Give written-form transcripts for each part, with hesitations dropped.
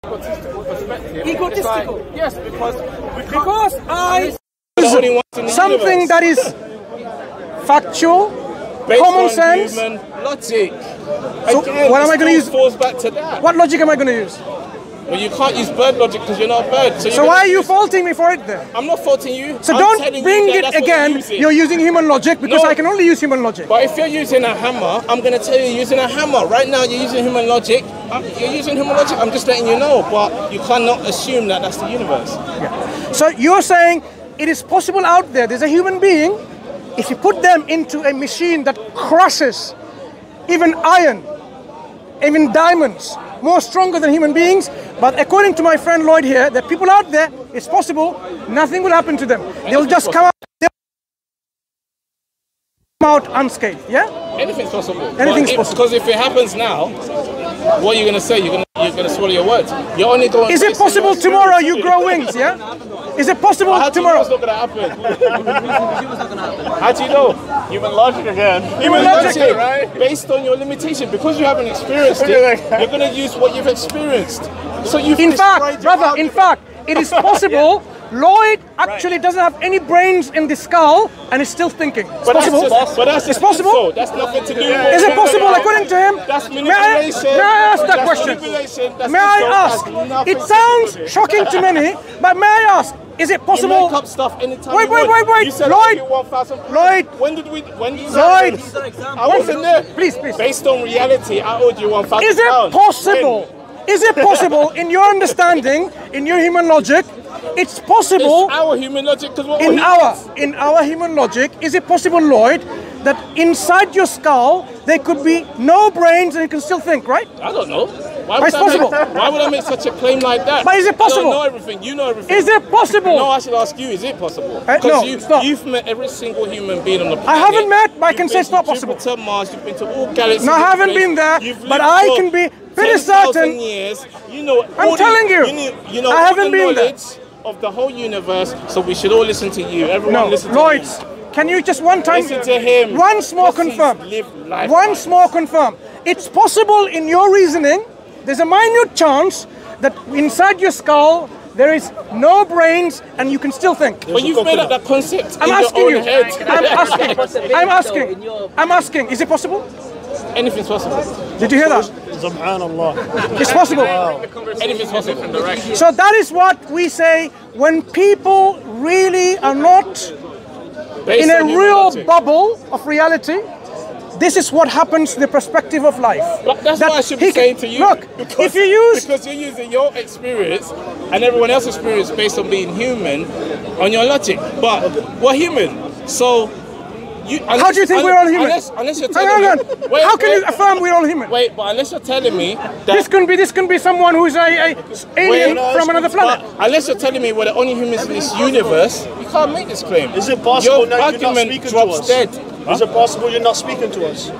perspective. Egotistical. Like, yes, because something that is factual, based common on sense. Human logic. So Again, what am I going to use? Falls back to that. What logic am I going to use? Well, you can't use bird logic because you're not a bird. So why are you faulting me for it then? I'm not faulting you. So I'm don't bring you it again. You're using human logic because No. I can only use human logic. But if you're using a hammer, I'm going to tell you you're using a hammer. Right now, you're using human logic. You're using human logic. I'm just letting you know. But you cannot assume that that's the universe. Yeah. So you're saying it is possible out there. There's a human being. If you put them into a machine that crushes even iron, even diamonds, more stronger than human beings. But according to my friend Lloyd here, the people out there, it's possible, nothing will happen to them. They'll just come out unscathed, yeah? Anything's possible. Anything's possible. Because if it happens now, what are you going to say? You're going to swallow your words. You're only going. Is it possible tomorrow you grow wings, yeah? Is it possible tomorrow? How do you know it's not going to happen? How do you know? Human logic again. Human logic, right? Based on your limitation. Because you haven't experienced it, you're going to use what you've experienced. So you've In fact, brother, in fact, it is possible. Lloyd actually doesn't have any brains in the skull and is still thinking. It's possible. It's possible. So that's nothing to do with. Is it possible according to him? That's May I ask that question? May I ask? It sounds shocking to many, but may I ask? Is it possible? You make up stuff anytime Wait, you want. You said Lloyd. Lloyd. When did Lloyd. I wasn't there. Please. Based on reality, I owed you £1,000. Is it possible? Is it possible, in your understanding, in your human logic, it's possible? It's our human logic, because what in our human logic, is it possible, Lloyd, that inside your skull there could be no brains and you can still think, right? I don't know. Why But it's possible. Why would I make such a claim like that? But is it possible? I don't know everything. You know everything. Is it possible? No, I should ask you. Is it possible? No, it's not. You've met every single human being on the planet. I haven't met, but I can say it's not possible. You've been to Mars. You've been to all galaxies. No, I haven't been there, but I can be pretty certain. Years, you know. I'm telling you, you know. I haven't been there. Of the whole universe, so we should all listen to you. Everyone listen to Lloyd, him. can you just one time, Listen to him. once more confirm, once more confirm, it's possible in your reasoning, there's a minute chance that inside your skull there is no brains and you can still think. But you've made up that concept I'm in asking your you, own head. I'm asking, is it possible? Anything's possible. Did you hear that? Subhanallah. It's possible. Anything's possible. So that is what we say when people really are not in a real bubble of reality. This is what happens to the perspective of life. But that's what I should be saying to you. Look, if you use... Because you're using your experience and everyone else's experience based on being human on your logic. But we're human. So... how do you think we're all human? Unless you're telling me... Wait, how can you affirm we're all human? Wait, but unless you're telling me that... This can be someone who's a alien from another planet. Unless you're telling me we're the only humans in this universe, you can't make this claim. Is it possible your that you're not argument speaking drops to us? dead. Is it possible you're not speaking to us?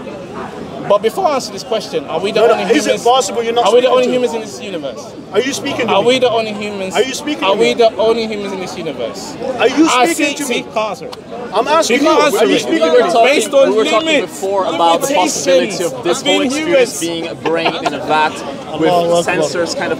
But before I answer this question, are we the only humans? Is it possible you're not Are we the only speaking to humans in this universe? Are you speaking to Are me? we the only humans? Are you speaking to Are we me? the only humans in this universe? Are you speaking to me? Can't answer it. I'm asking you. can't answer Are you it. speaking We to were me? talking, Based on we were talking limits, before about the possibility of this whole being experience humans. being a brain in a vat with sensors kind of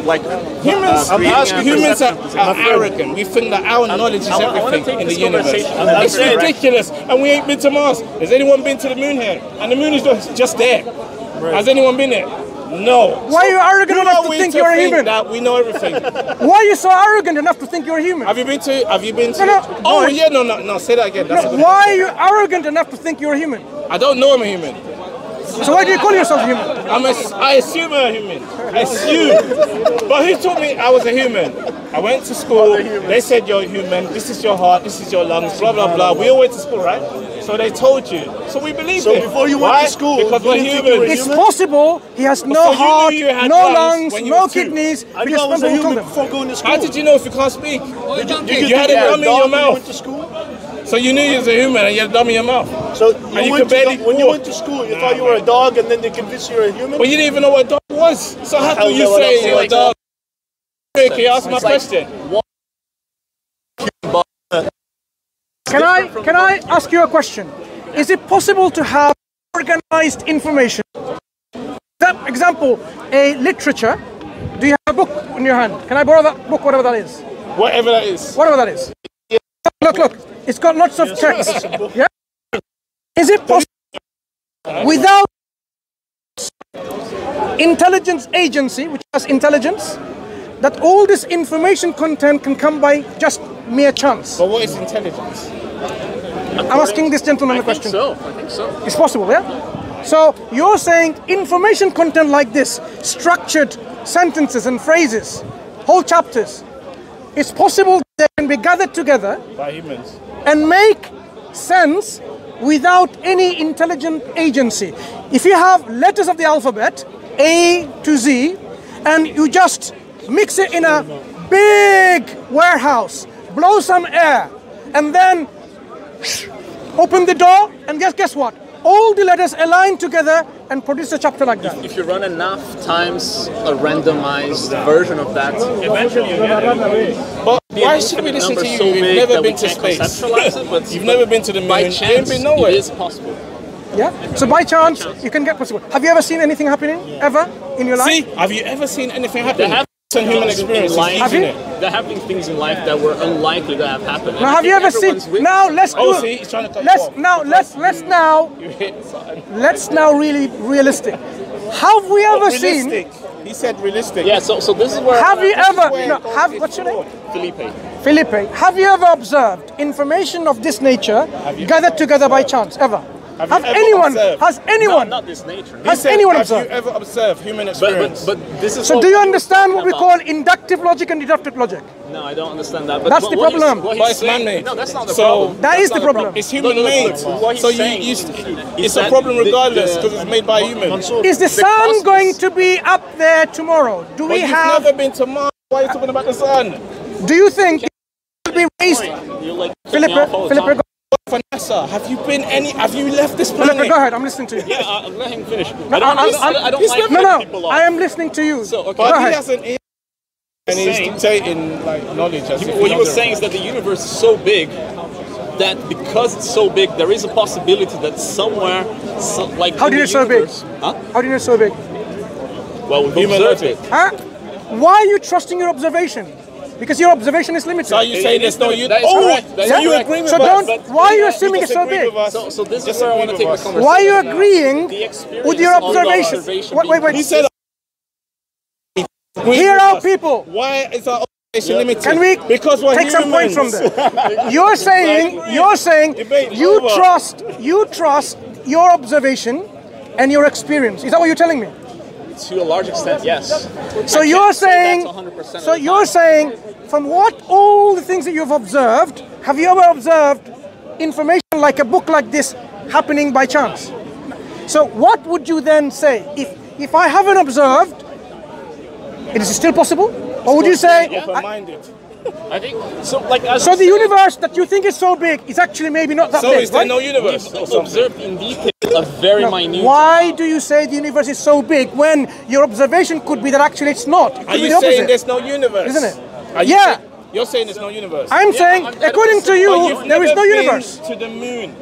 like Humans are arrogant. We think that our knowledge is everything in the universe. It's ridiculous. And we ain't been to Mars. Has anyone been to the moon here? And the moon is just there. Has anyone been there? No. Why are you arrogant enough to think you're a human? That we know everything. Why are you so arrogant enough to think you're a human? Have you been to? No. Oh yeah, no. Say that again. That's why are you arrogant enough to think you're a human? I don't know I'm a human. So why do you call yourself a human? I assume I'm a human. I assume. But who taught me I was a human? I went to school. They said you're a human. This is your heart. This is your lungs. Blah blah blah. We all went to school, right? So they told you. So we believed it. So before you went to school, because we're human. It's possible he has no heart, no lungs, no kidneys. I knew I was a human before going to school. How did you know if you can't speak? You had a dummy in your mouth. Went to school? So you knew you was a human and you had a dummy in your mouth. So when you went to school, you thought you were a dog, and then they convinced you you're a human? Well, you didn't even know what a dog was. So how can you say you're a dog? Can you ask my question? Can I ask you a question? Is it possible to have organized information? For example, a literature Do you have a book in your hand? Can I borrow that book, whatever that is? Whatever that is. Whatever that is. Look. It's got lots of text. Yeah. Is it possible without intelligence agency, which has intelligence, that all this information content can come by just mere chance? But what is intelligence? I'm asking this gentleman a question. I think so. It's possible, yeah? So you're saying information content like this, structured sentences and phrases, whole chapters, it's possible they can be gathered together By humans. and make sense without any intelligent agency. If you have letters of the alphabet, A to Z, and you just mix it in a big warehouse, blow some air, and then open the door, and guess what? All the letters align together and produce a chapter like that. If you run enough times a randomized version of that, eventually you get it. But why should we listen to you? You've never been to space. You've never been to the moon. By You chance, ain't been nowhere. it is possible. Yeah? So by chance, you can get possible. Have you ever seen anything happening, ever, in your life? See, have you ever seen anything happen? Some human Things in experience. life- Have you? There have been things in life that were unlikely to have happened. And Now, I have you think ever seen? everyone's witnessed Now let's Oh, do. see, he's trying to cut Let's you off. now You hit something. let's now really realistic. Have we ever seen? Realistic. He said realistic. Yeah, so this is where Have you ever? where No, God have is what's your name? Lord. Felipe. Felipe. Have you ever observed information of this nature you gathered together by chance? Ever? Have you ever anyone? observed? Has anyone? Not this nature. He Has said, anyone have observed? you ever observed human experience? But this is So what do you we were understand what we talking call about. inductive logic and deductive logic? No, I don't understand that. But That's what- the what he's- problem. what But he's it's saying- man-made. No, that's not the So- problem. That is That's the not problem. It's human No, made. but what he's So saying it's is a that problem the- regardless the- because it's made by humans. Is the sun cosmos- going to be up there tomorrow? Do But we you've have? never been to Mars. Why are you talking about the sun? Do you think it will be raised? You're like Philip, Philip, Vanessa, have you been any? Have you left this Philip, planet? go ahead. I'm listening to you. Yeah, let him finish. No, I don't like he's cutting No, people no. off. I am listening to you. So, okay. Go But he ahead. hasn't. And he's Saying- dictating like knowledge. As if What you were knows saying is that the universe is so big that because it's so big, there is a possibility that somewhere, like How in do you the know so big? universe- Huh? How do you know it's so big? Well, we've Human observed logic. it. Huh? Why are you trusting your observation? Because your observation is limited. So are you saying there's no universe? That is correct. That is so you correct. agree with So us? don't- but why are you you assuming it's so disagree big? with us. So this is Just where I agree want to with take the us. conversation. Why are you now. agreeing The experience with your of the observation? observation Wait, being wait. He said. Here are people. Why is our observation limited? Can we Because we're take some points from humans. there? You're saying Debate you over. trust your observation and your experience. Is that what you're telling me? To a large extent, yes. So I you're can't say saying, that's 100% of so the you're time. saying, from what all the things that you've observed, have you ever observed information like a book like this happening by chance? So what would you then say if I haven't observed? It is still possible, or would you say? Open-minded. I think so. Like as So the universe that you think is so big is actually maybe not that So big, is there right? no universe? or we've something? observed in detail a very minute. Why do you say the universe is so big when your observation could be that actually it's not? It Are could be you the opposite. saying there's no universe? Isn't it? Are you Yeah. say- you're saying there's no universe. I'm saying, I don't according to But you, you've there is never no been universe. to the moon.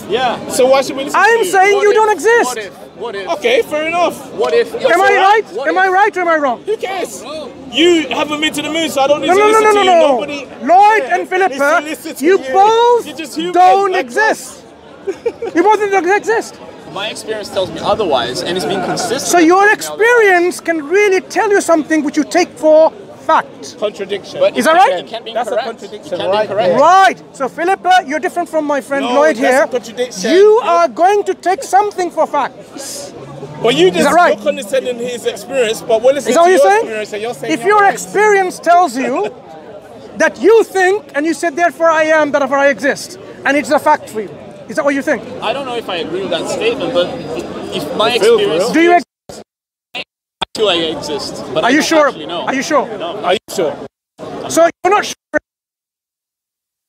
Yeah. So why should we listen I'm to you? saying you don't What exist. if? What if? Okay, fair enough. What if? Am I right? What Am if- I right or am I wrong? Who cares? You haven't been to the moon, so I don't need No, to no, no, listen no, to no, you. no. Nobody. Lloyd Yeah, and needs Philippa, to listen to you both You're just humans don't like exist. You both don't exist. My experience tells me otherwise, and it's been consistent. So your experience can really tell you something which you take for fact. Contradiction. But Is it that can't- right? It can't be That's a incorrect. contradiction, It can't be right incorrect. Right. So Philippa, you're different from my friend No, Lloyd that's here. a contradiction. You are going to take something for fact. But you just that right? you're condescending his experience, but we're listening Is that what to you're your saying? experience and you're saying If you're your right. experience tells you that you think and you said therefore I am, therefore I exist, and it's a fact for you. Is that what you think? I don't know if I agree with that statement, but if my feel for experience, real. Do you? I feel like I exist. But Are I you don't sure? actually know. Are you sure? Are you sure? So you're not sure.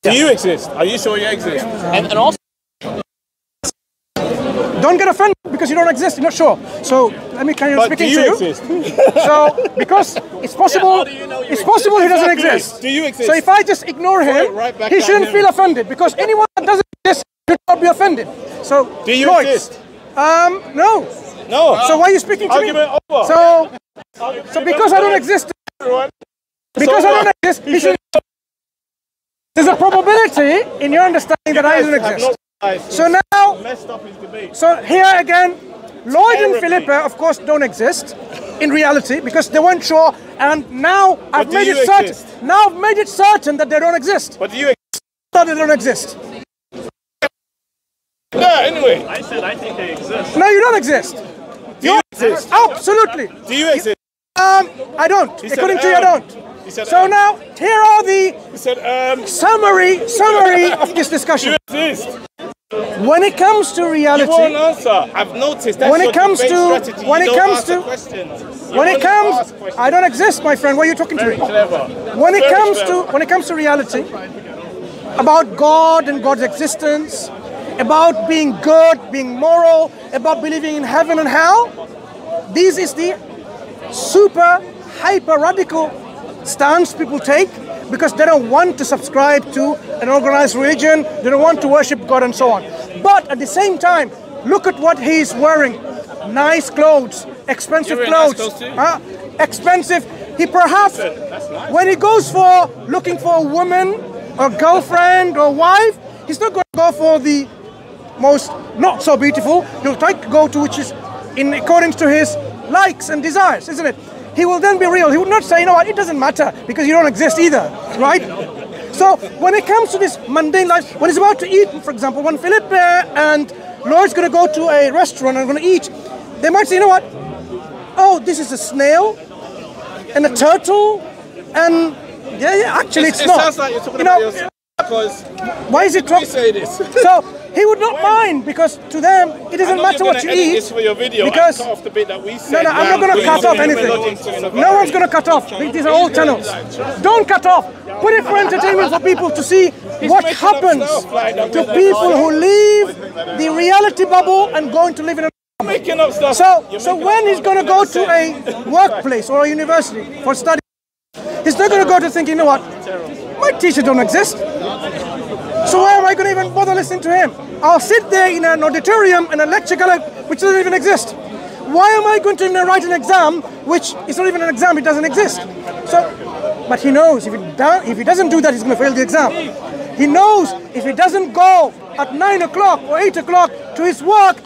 Do you exist? Are you sure you exist? And also, Don't get offended because you don't exist. You're not sure. So let me carry on But do speaking you to you. exist? So because it's possible, how do you know you it's possible he doesn't Exactly. exist. Do you exist? So if I just ignore him, right back he at shouldn't him. feel offended because anyone that doesn't exist should not be offended. So Do you Lloyd, exist? No. No. So why are you speaking to me? Argument over. So So because I don't exist, because I don't exist, he should. There's a probability in your understanding that I don't exist. So now, so here again, Lloyd and Philippa, of course, don't exist in reality because they weren't sure, and now I've made it certain. Now I've made it certain that they don't exist. But do you exist? That they don't exist. Yeah, anyway. I said I think they exist. No, you don't exist. Do you exist? Absolutely. Do you exist? I don't. According to you, I don't. So now, here are the summary of this discussion. Do you exist? When it comes to reality, You won't answer. I've noticed that's when your it comes debate to, strategy. when You it don't comes answer to, questions. when it comes, I don't exist, my friend. What are you talking to Very me? clever. When it Very comes clever. to, when it comes to reality, about God and God's existence, about being good, being moral, about believing in heaven and hell, this is the super hyper radical stance people take because they don't want to subscribe to an organized religion, they don't want to worship God and so on. But at the same time, look at what he's wearing. Nice clothes, expensive You're wearing clothes, nice clothes too? expensive. He perhaps, when he goes for looking for a woman or girlfriend or wife, he's not going to go for the most not so beautiful. He'll try to go to which is in accordance to his likes and desires, isn't it? He will then be real. He would not say, you know what, it doesn't matter because you don't exist either, right? So when it comes to this mundane life, when he's about to eat, for example, when Philip and Lloyd's going to go to a restaurant and going to eat, they might say, you know what, oh, this is a snail and a turtle and yeah, actually it's not. It sounds like you're talking about yourself because why is it you say this? So he would not mind because to them it doesn't matter what you eat. This for your video because cut off the bit that we said. no, I'm not going to cut off anything. No one's going to cut off. These are all channels. Don't cut off. Put it for entertainment for people to see what happens to people who leave the reality bubble and go into living in a making up stuff. So when he's going to go to a workplace or a university for study, he's not going to go to think, you know what, my teachers don't exist. So why am I going to even bother listening to him? I'll sit there in an auditorium and a lecture which doesn't even exist. Why am I going to even write an exam which is not even an exam, it doesn't exist? So, but he knows if he doesn't do that, he's going to fail the exam. He knows if he doesn't go at 9 o'clock or 8 o'clock to his work,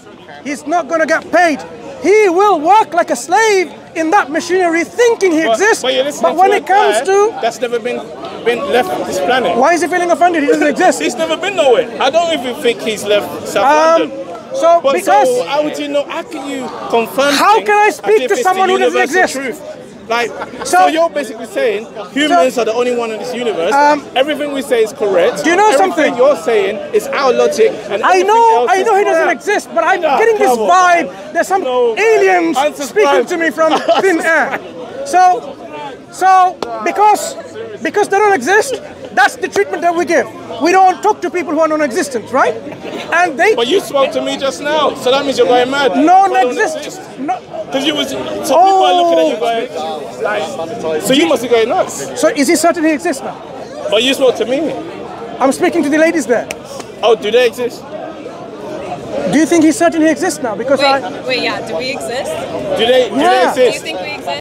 he's not going to get paid. He will work like a slave in that machinery thinking he exists, but when it comes to... That's never been left this planet. Why is he feeling offended? He doesn't exist. He's never been nowhere. I don't even think he's left South London. So, but because... So, how would you know? How can you confirm... How can I speak to someone who doesn't exist? Truth? Like, so you're basically saying humans are the only one in this universe. Everything we say is correct. Do you know something? You're saying is our logic. And I know he doesn't exist, but I'm getting this vibe. There's some aliens speaking to me from thin air. So because they don't exist, that's the treatment that we give. We don't talk to people who are non-existent, right? And they. But you spoke to me just now, so that means you're going mad. Non-existent. Because you was. So people are looking at you going. Like, so you must be going nuts. So is he certain he exists now? But you spoke to me. I'm speaking to the ladies there. Oh, do they exist? Do you think he's certain he exists now? Because wait, yeah, do we exist? Do they exist? Do you think we exist?